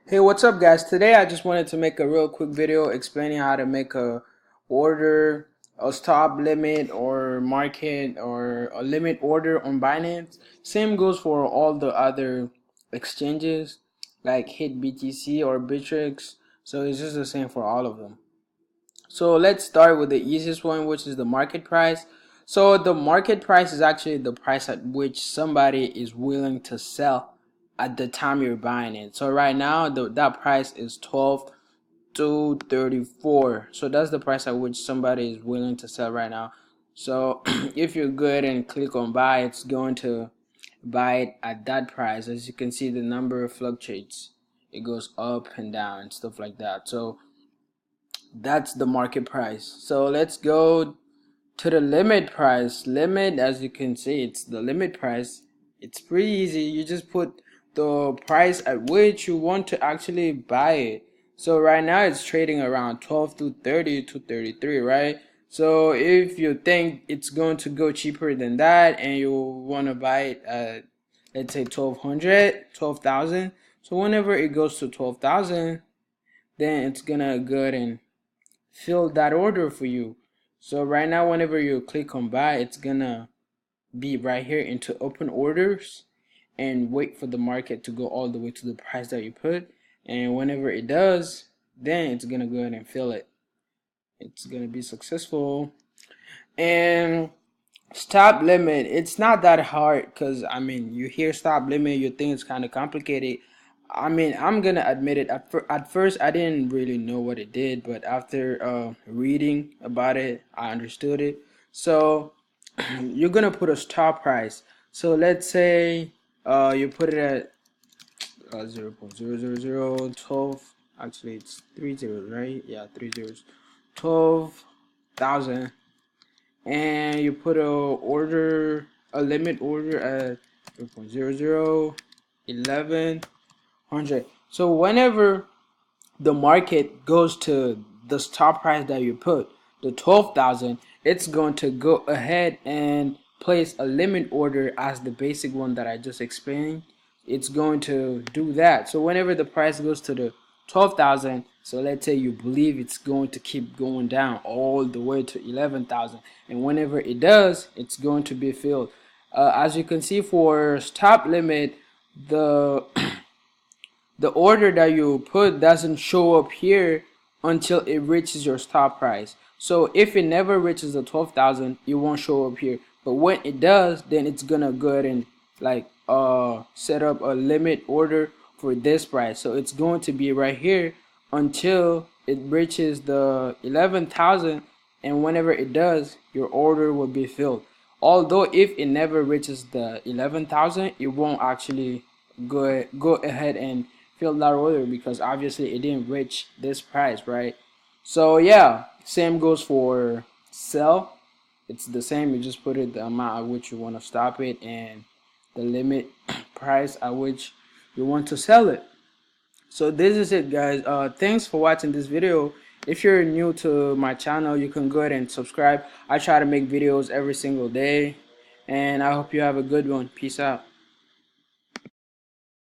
Hey, what's up guys? Today I just wanted to make a real quick video explaining how to make a order, a stop limit or market or a limit order on Binance. Same goes for all the other exchanges like Hit BTC or Bittrex. So it's just the same for all of them. So let's start with the easiest one, which is the market price. So the market price is actually the price at which somebody is willing to sell at the time you're buying it. So right now that price is 12,234. So that's the price at which somebody is willing to sell right now. So if you're good and click on buy, it's going to buy it at that price. As you can see, the number fluctuates. It goes up and down and stuff like that. So that's the market price. So let's go to the limit price. Limit, as you can see, it's the limit price. It's pretty easy. You just put the price at which you want to actually buy it. So right now it's trading around 12 to 30 to 33, right? So if you think it's going to go cheaper than that and you want to buy it at, let's say 1200, 12,000. So whenever it goes to 12,000, then it's gonna go ahead and fill that order for you. So right now, whenever you click on buy, it's gonna be right here into open orders and wait for the market to go all the way to the price that you put. And whenever it does, then it's gonna go ahead and fill it. It's gonna be successful. And stop limit, it's not that hard because you hear stop limit, you think it's kind of complicated. I'm gonna admit it. At first, I didn't really know what it did, but after reading about it, I understood it. So you're gonna put a stop price. So let's say you put it at 0.00012. Actually, it's 3 zeros, right? Yeah, 3 zeros. 12,000, and you put a limit order at 0.001100. So whenever the market goes to the stop price that you put, the 12,000, it's going to go ahead and place a limit order as the basic one that I just explained. It's going to do that. So whenever the price goes to the 12,000, so let's say you believe it's going to keep going down all the way to 11,000, and whenever it does, it's going to be filled. As you can see, for stop limit, the the order that you put doesn't show up here until it reaches your stop price. So if it never reaches the 12,000, it won't show up here. But when it does, then it's gonna go ahead and set up a limit order for this price. So it's going to be right here until it reaches the 11,000, and whenever it does, your order will be filled. Although if it never reaches the 11,000, it won't actually go ahead and fill that order because obviously it didn't reach this price, right? So yeah, same goes for sell. It's the same. You just put it the amount at which you want to stop it and the limit price at which you want to sell it. So this is it, guys. Thanks for watching this video. If you're new to my channel, you can go ahead and subscribe. I try to make videos every single day, and I hope you have a good one. Peace out.